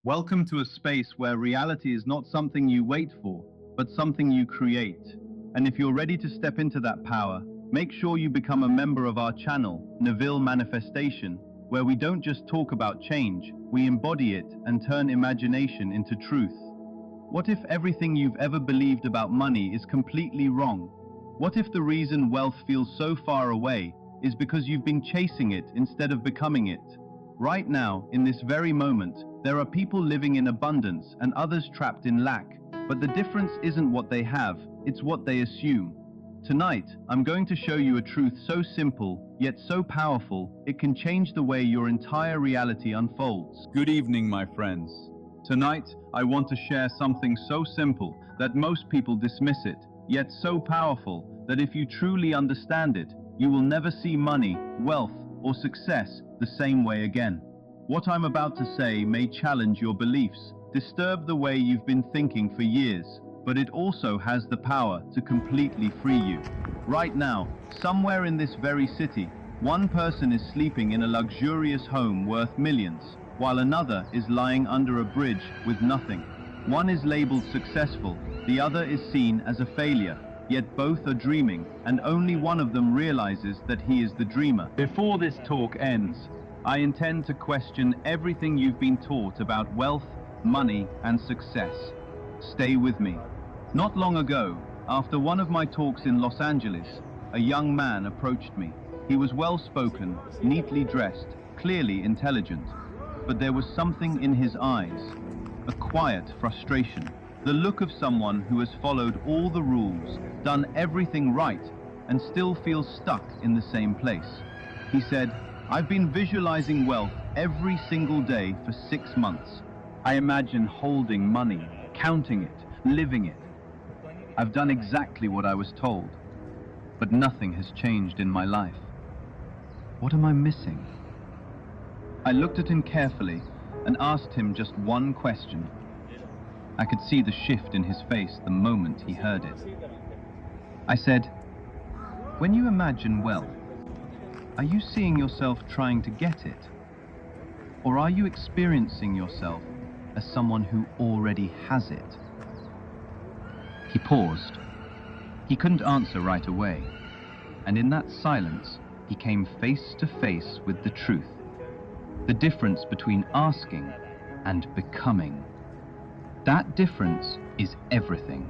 Welcome to a space where reality is not something you wait for, but something you create. And if you're ready to step into that power, make sure you become a member of our channel, Neville Manifestation, where we don't just talk about change, we embody it and turn imagination into truth. What if everything you've ever believed about money is completely wrong? What if the reason wealth feels so far away is because you've been chasing it instead of becoming it? Right now, in this very moment, there are people living in abundance and others trapped in lack, but the difference isn't what they have, it's what they assume. Tonight, I'm going to show you a truth so simple, yet so powerful, it can change the way your entire reality unfolds. Good evening, my friends. Tonight, I want to share something so simple that most people dismiss it, yet so powerful that if you truly understand it, you will never see money, wealth, or success the same way again. What I'm about to say may challenge your beliefs, disturb the way you've been thinking for years, but it also has the power to completely free you. Right now, somewhere in this very city, one person is sleeping in a luxurious home worth millions, while another is lying under a bridge with nothing. One is labeled successful, the other is seen as a failure, yet both are dreaming, and only one of them realizes that he is the dreamer. Before this talk ends, I intend to question everything you've been taught about wealth, money, and success. Stay with me. Not long ago, after one of my talks in Los Angeles, a young man approached me. He was well-spoken, neatly dressed, clearly intelligent, but there was something in his eyes, a quiet frustration, the look of someone who has followed all the rules, done everything right, and still feels stuck in the same place. He said, "I've been visualizing wealth every single day for 6 months. I imagine holding money, counting it, living it. I've done exactly what I was told, but nothing has changed in my life. What am I missing?" I looked at him carefully and asked him just one question. I could see the shift in his face the moment he heard it. I said, "When you imagine wealth, are you seeing yourself trying to get it? Or are you experiencing yourself as someone who already has it?" He paused. He couldn't answer right away, and in that silence, he came face to face with the truth. The difference between asking and becoming. That difference is everything.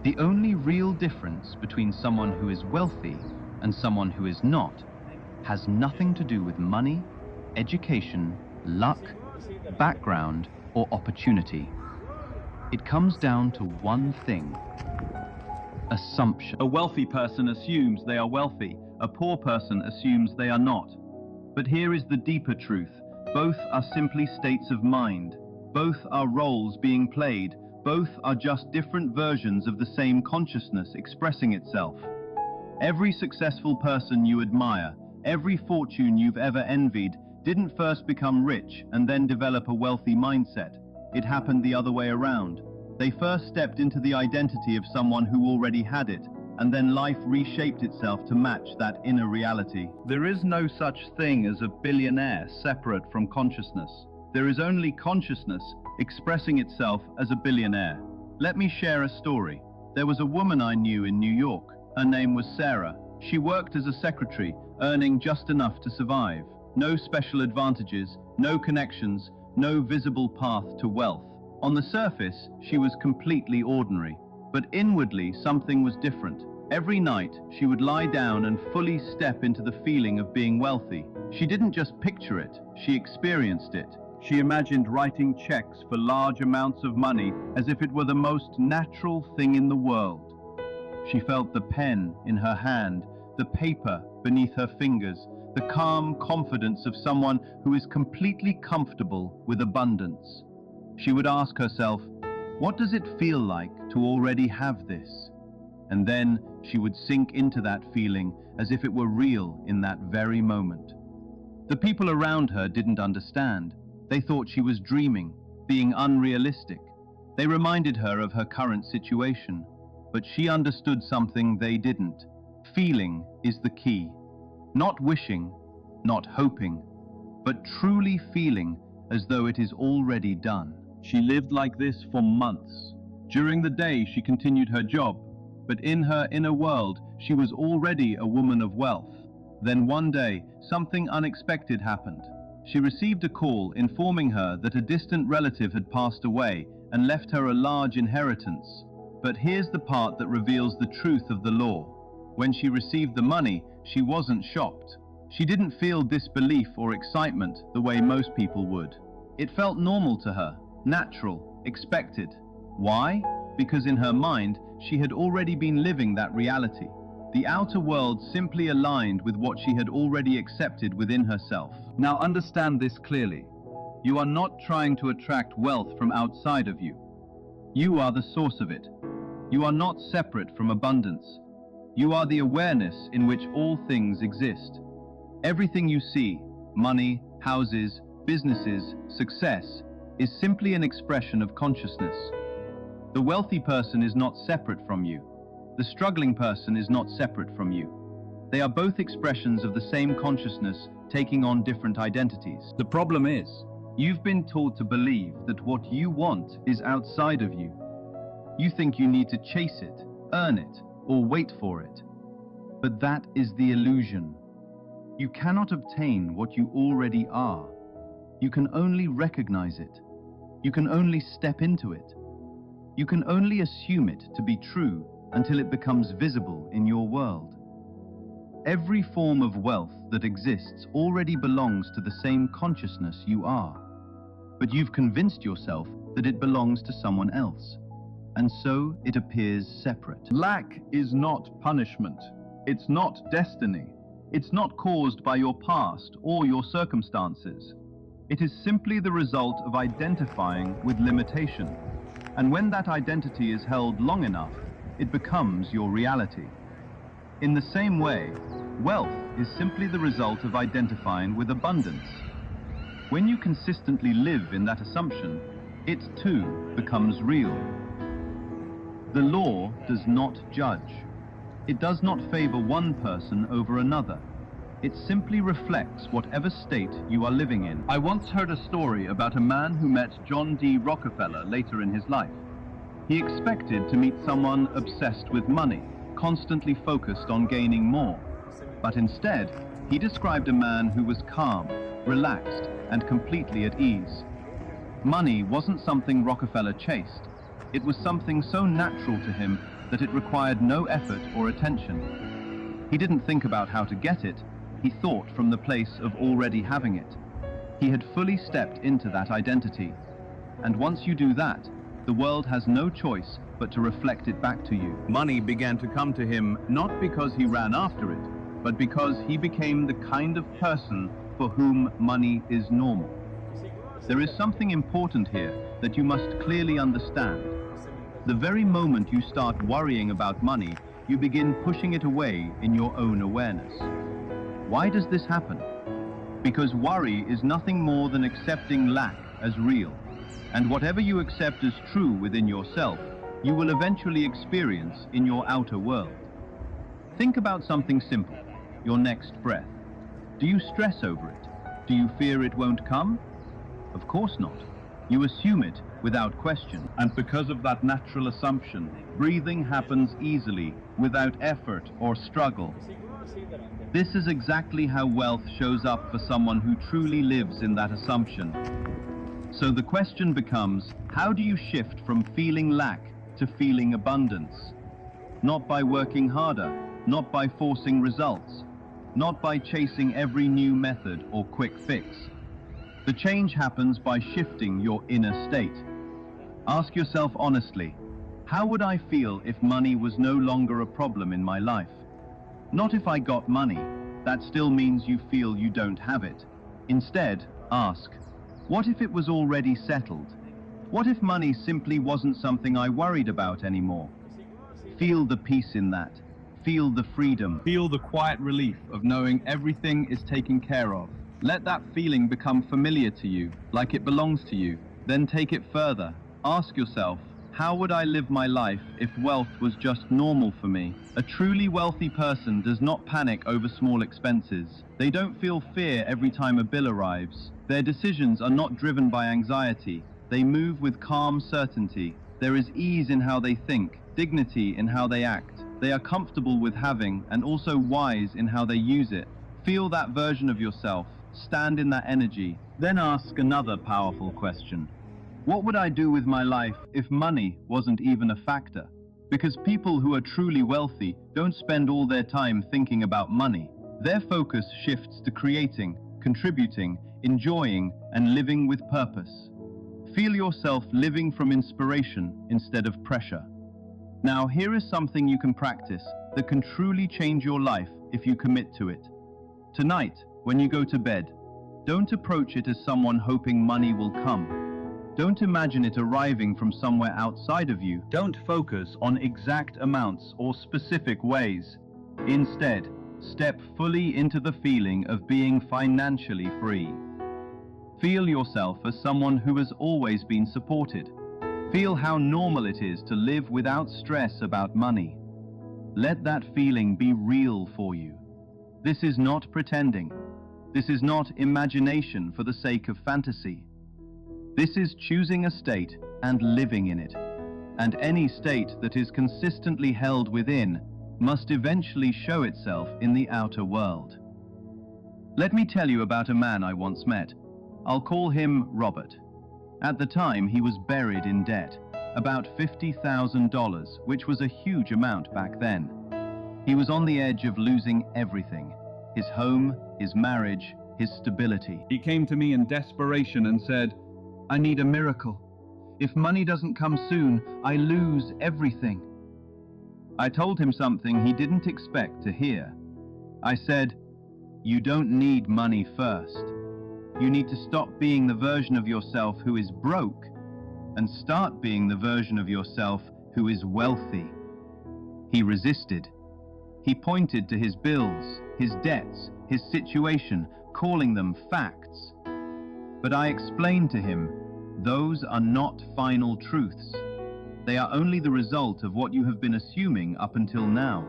The only real difference between someone who is wealthy and someone who is not has nothing to do with money, education, luck, background, or opportunity. It comes down to one thing: assumption. A wealthy person assumes they are wealthy. A poor person assumes they are not. But here is the deeper truth. Both are simply states of mind. Both are roles being played. Both are just different versions of the same consciousness expressing itself. Every successful person you admire, every fortune you've ever envied, didn't first become rich and then develop a wealthy mindset. It happened the other way around. They first stepped into the identity of someone who already had it, and then life reshaped itself to match that inner reality. There is no such thing as a billionaire separate from consciousness. There is only consciousness expressing itself as a billionaire. Let me share a story. There was a woman I knew in New York. Her name was Sarah. She worked as a secretary, earning just enough to survive. No special advantages, no connections, no visible path to wealth. On the surface, she was completely ordinary, but inwardly something was different. Every night, she would lie down and fully step into the feeling of being wealthy. She didn't just picture it, she experienced it. She imagined writing checks for large amounts of money as if it were the most natural thing in the world. She felt the pen in her hand, the paper beneath her fingers, the calm confidence of someone who is completely comfortable with abundance. She would ask herself, what does it feel like to already have this? And then she would sink into that feeling as if it were real in that very moment. The people around her didn't understand. They thought she was dreaming, being unrealistic. They reminded her of her current situation, but she understood something they didn't. Feeling is the key. Not wishing, not hoping, but truly feeling as though it is already done. She lived like this for months. During the day, she continued her job, but in her inner world, she was already a woman of wealth. Then one day, something unexpected happened. She received a call informing her that a distant relative had passed away and left her a large inheritance. But here's the part that reveals the truth of the law. When she received the money, she wasn't shocked. She didn't feel disbelief or excitement the way most people would. It felt normal to her, natural, expected. Why? Because in her mind, she had already been living that reality. The outer world simply aligned with what she had already accepted within herself. Now understand this clearly. You are not trying to attract wealth from outside of you. You are the source of it. You are not separate from abundance. You are the awareness in which all things exist. Everything you see, money, houses, businesses, success, is simply an expression of consciousness. The wealthy person is not separate from you. The struggling person is not separate from you. They are both expressions of the same consciousness taking on different identities. The problem is, you've been taught to believe that what you want is outside of you. You think you need to chase it, earn it, or wait for it. But that is the illusion. You cannot obtain what you already are. You can only recognize it. You can only step into it. You can only assume it to be true until it becomes visible in your world. Every form of wealth that exists already belongs to the same consciousness you are. But you've convinced yourself that it belongs to someone else, and so it appears separate. Lack is not punishment. It's not destiny. It's not caused by your past or your circumstances. It is simply the result of identifying with limitation. And when that identity is held long enough, it becomes your reality. In the same way, wealth is simply the result of identifying with abundance. When you consistently live in that assumption, it too becomes real. The law does not judge. It does not favor one person over another. It simply reflects whatever state you are living in. I once heard a story about a man who met John D. Rockefeller later in his life. He expected to meet someone obsessed with money, constantly focused on gaining more. But instead, he described a man who was calm, relaxed, and completely at ease. Money wasn't something Rockefeller chased. It was something so natural to him that it required no effort or attention. He didn't think about how to get it. He thought from the place of already having it. He had fully stepped into that identity. And once you do that, the world has no choice but to reflect it back to you. Money began to come to him not because he ran after it, but because he became the kind of person for whom money is normal. There is something important here that you must clearly understand. The very moment you start worrying about money, you begin pushing it away in your own awareness. Why does this happen? Because worry is nothing more than accepting lack as real. And whatever you accept as true within yourself, you will eventually experience in your outer world. Think about something simple, your next breath. Do you stress over it? Do you fear it won't come? Of course not. You assume it without question. And because of that natural assumption, breathing happens easily, without effort or struggle. This is exactly how wealth shows up for someone who truly lives in that assumption. So the question becomes, how do you shift from feeling lack to feeling abundance? Not by working harder, not by forcing results, not by chasing every new method or quick fix. The change happens by shifting your inner state. Ask yourself honestly, how would I feel if money was no longer a problem in my life? Not if I got money. That still means you feel you don't have it. Instead, ask, what if it was already settled? What if money simply wasn't something I worried about anymore? Feel the peace in that. Feel the freedom. Feel the quiet relief of knowing everything is taken care of. Let that feeling become familiar to you, like it belongs to you. Then take it further. Ask yourself, How would I live my life if wealth was just normal for me? A truly wealthy person does not panic over small expenses. They don't feel fear every time a bill arrives. Their decisions are not driven by anxiety. They move with calm certainty. There is ease in how they think, dignity in how they act. They are comfortable with having and also wise in how they use it. Feel that version of yourself. Stand in that energy. Then ask another powerful question. What would I do with my life if money wasn't even a factor? Because people who are truly wealthy don't spend all their time thinking about money. Their focus shifts to creating, contributing, enjoying, and living with purpose. Feel yourself living from inspiration instead of pressure. Now, here is something you can practice that can truly change your life if you commit to it. Tonight, when you go to bed, don't approach it as someone hoping money will come. Don't imagine it arriving from somewhere outside of you. Don't focus on exact amounts or specific ways. Instead, step fully into the feeling of being financially free. Feel yourself as someone who has always been supported. Feel how normal it is to live without stress about money. Let that feeling be real for you. This is not pretending. This is not imagination for the sake of fantasy. This is choosing a state and living in it. And any state that is consistently held within must eventually show itself in the outer world. Let me tell you about a man I once met. I'll call him Robert. At the time, he was buried in debt, about $50,000, which was a huge amount back then. He was on the edge of losing everything: his home, his marriage, his stability. He came to me in desperation and said, "I need a miracle. If money doesn't come soon, I lose everything." I told him something he didn't expect to hear. I said, "You don't need money first. You need to stop being the version of yourself who is broke and start being the version of yourself who is wealthy." He resisted. He pointed to his bills, his debts, his situation, calling them facts. But I explained to him, those are not final truths. They are only the result of what you have been assuming up until now.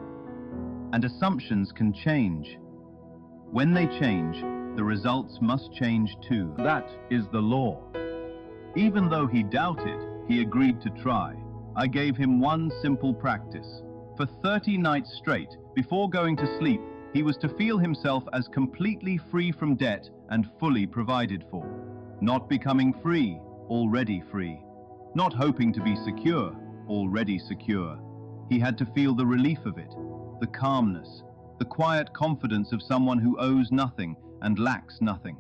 And assumptions can change. When they change, the results must change too. That is the law. Even though he doubted, he agreed to try. I gave him one simple practice. For 30 nights straight, before going to sleep, he was to feel himself as completely free from debt and fully provided for. Not becoming free, already free. Not hoping to be secure, already secure. He had to feel the relief of it, the calmness, the quiet confidence of someone who owes nothing and lacks nothing.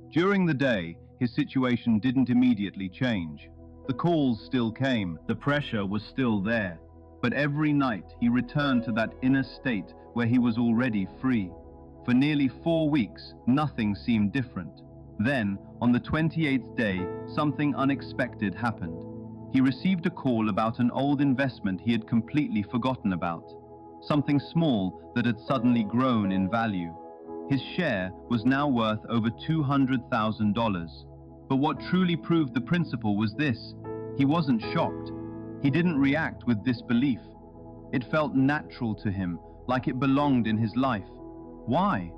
During the day, his situation didn't immediately change. The calls still came, the pressure was still there. But every night he returned to that inner state where he was already free. For nearly 4 weeks, nothing seemed different. Then, on the 28th day, something unexpected happened. He received a call about an old investment he had completely forgotten about. Something small that had suddenly grown in value. His share was now worth over $200,000. But what truly proved the principle was this: he wasn't shocked. He didn't react with disbelief. It felt natural to him, like it belonged in his life. Why?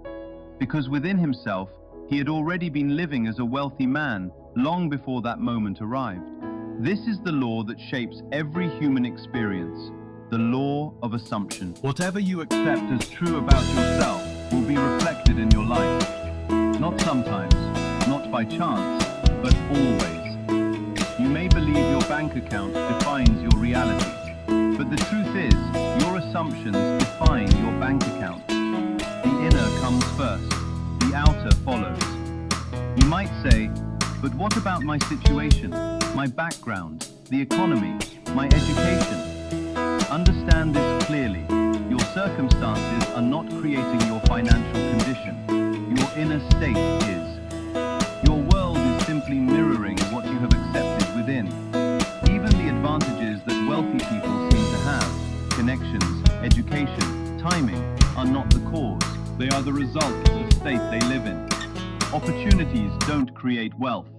Because within himself, he had already been living as a wealthy man long before that moment arrived. This is the law that shapes every human experience, the law of assumption. Whatever you accept as true about yourself will be reflected in your life. Not sometimes, not by chance, but always. You may believe your bank account defines your reality, but the truth is, your assumptions define your bank account. The inner comes first, the outer follows. You might say, but what about my situation, my background, the economy, my education? Understand this clearly. Your circumstances are not creating your financial condition. Your inner state is. Your world is simply mirroring what you have accepted within. Even the advantages that wealthy people seem to have, connections, education, timing, are not the cause. They are the result of the state they live in. Opportunities don't create wealth.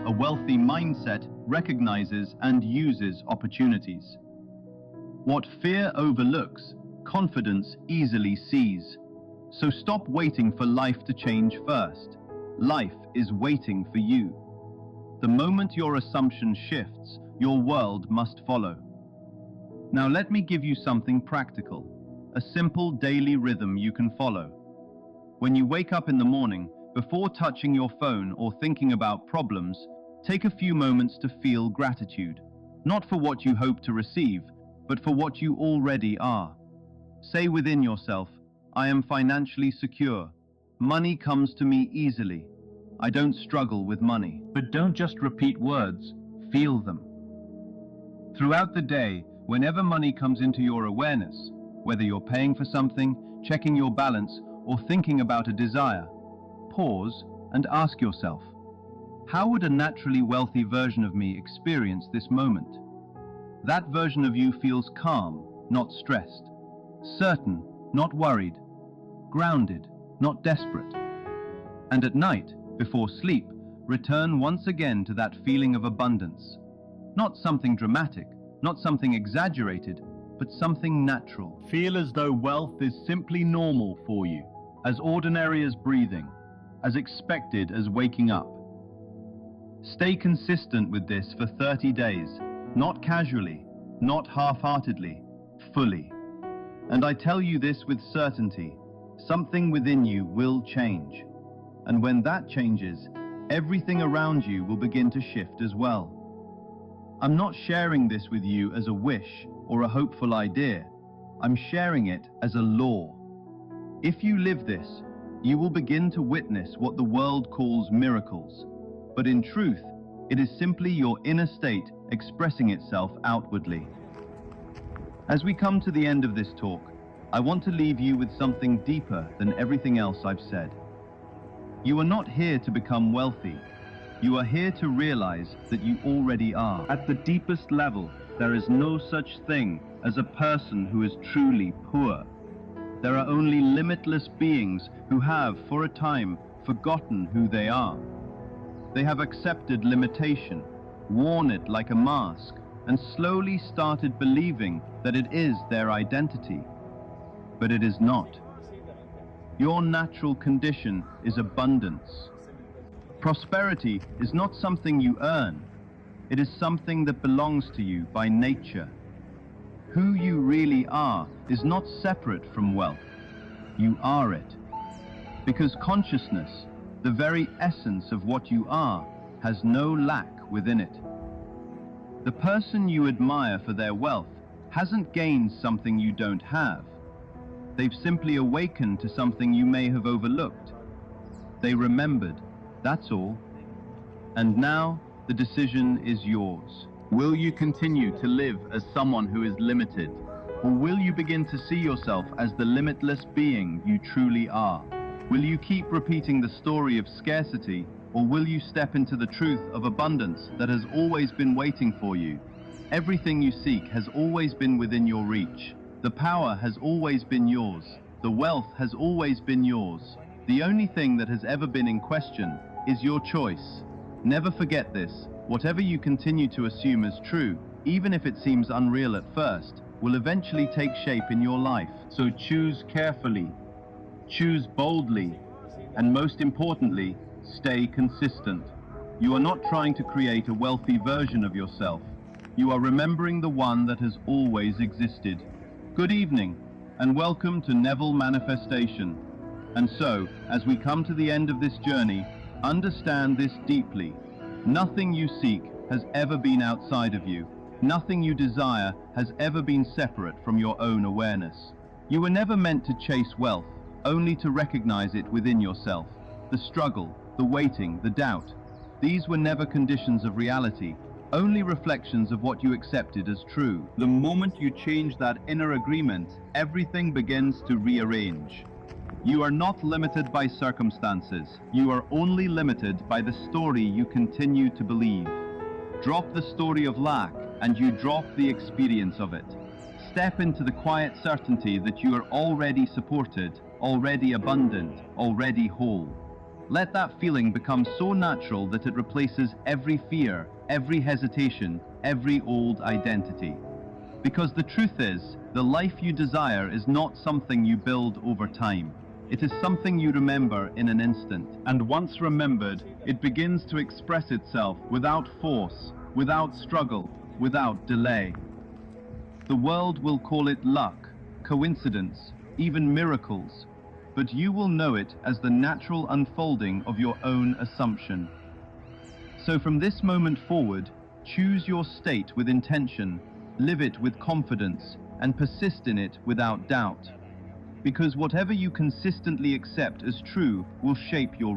A wealthy mindset recognizes and uses opportunities. What fear overlooks, confidence easily sees. So stop waiting for life to change first. Life is waiting for you. The moment your assumption shifts, your world must follow. Now let me give you something practical, a simple daily rhythm you can follow. When you wake up in the morning, before touching your phone or thinking about problems, take a few moments to feel gratitude, not for what you hope to receive, but for what you already are. Say within yourself, I am financially secure. Money comes to me easily. I don't struggle with money. But don't just repeat words, feel them. Throughout the day, whenever money comes into your awareness, whether you're paying for something, checking your balance, or thinking about a desire, pause and ask yourself, how would a naturally wealthy version of me experience this moment? That version of you feels calm, not stressed, certain, not worried, grounded, not desperate. And at night, before sleep, return once again to that feeling of abundance. Not something dramatic, not something exaggerated, but something natural. Feel as though wealth is simply normal for you, as ordinary as breathing, as expected as waking up. Stay consistent with this for 30 days, not casually, not half-heartedly, fully. And I tell you this with certainty, something within you will change. And when that changes, everything around you will begin to shift as well. I'm not sharing this with you as a wish or a hopeful idea. I'm sharing it as a law. If you live this, you will begin to witness what the world calls miracles. But in truth, it is simply your inner state expressing itself outwardly. As we come to the end of this talk, I want to leave you with something deeper than everything else I've said. You are not here to become wealthy. You are here to realize that you already are. At the deepest level, there is no such thing as a person who is truly poor. There are only limitless beings who have, for a time, forgotten who they are. They have accepted limitation, worn it like a mask, and slowly started believing that it is their identity. But it is not. Your natural condition is abundance. Prosperity is not something you earn. It is something that belongs to you by nature. Who you really are is not separate from wealth. You are it. Because consciousness, the very essence of what you are, has no lack within it. The person you admire for their wealth hasn't gained something you don't have. They've simply awakened to something you may have overlooked. They remembered, that's all. And now, the decision is yours. Will you continue to live as someone who is limited? Or will you begin to see yourself as the limitless being you truly are? Will you keep repeating the story of scarcity, or will you step into the truth of abundance that has always been waiting for you? Everything you seek has always been within your reach. The power has always been yours. The wealth has always been yours. The only thing that has ever been in question is your choice. Never forget this. Whatever you continue to assume as true, even if it seems unreal at first, will eventually take shape in your life. So choose carefully, choose boldly, and most importantly, stay consistent. You are not trying to create a wealthy version of yourself. You are remembering the one that has always existed. Good evening, and welcome to Neville Manifestation. And so, as we come to the end of this journey, understand this deeply. Nothing you seek has ever been outside of you. Nothing you desire has ever been separate from your own awareness. You were never meant to chase wealth, only to recognize it within yourself. The struggle, the waiting, the doubt. These were never conditions of reality, only reflections of what you accepted as true. The moment you change that inner agreement, everything begins to rearrange. You are not limited by circumstances. You are only limited by the story you continue to believe. Drop the story of lack, and you drop the experience of it. Step into the quiet certainty that you are already supported, already abundant, already whole. Let that feeling become so natural that it replaces every fear, every hesitation, every old identity. Because the truth is, the life you desire is not something you build over time. It is something you remember in an instant. And once remembered, it begins to express itself without force, without struggle, without delay. The world will call it luck, coincidence, even miracles, but you will know it as the natural unfolding of your own assumption. So from this moment forward, choose your state with intention, live it with confidence, and persist in it without doubt. Because whatever you consistently accept as true will shape your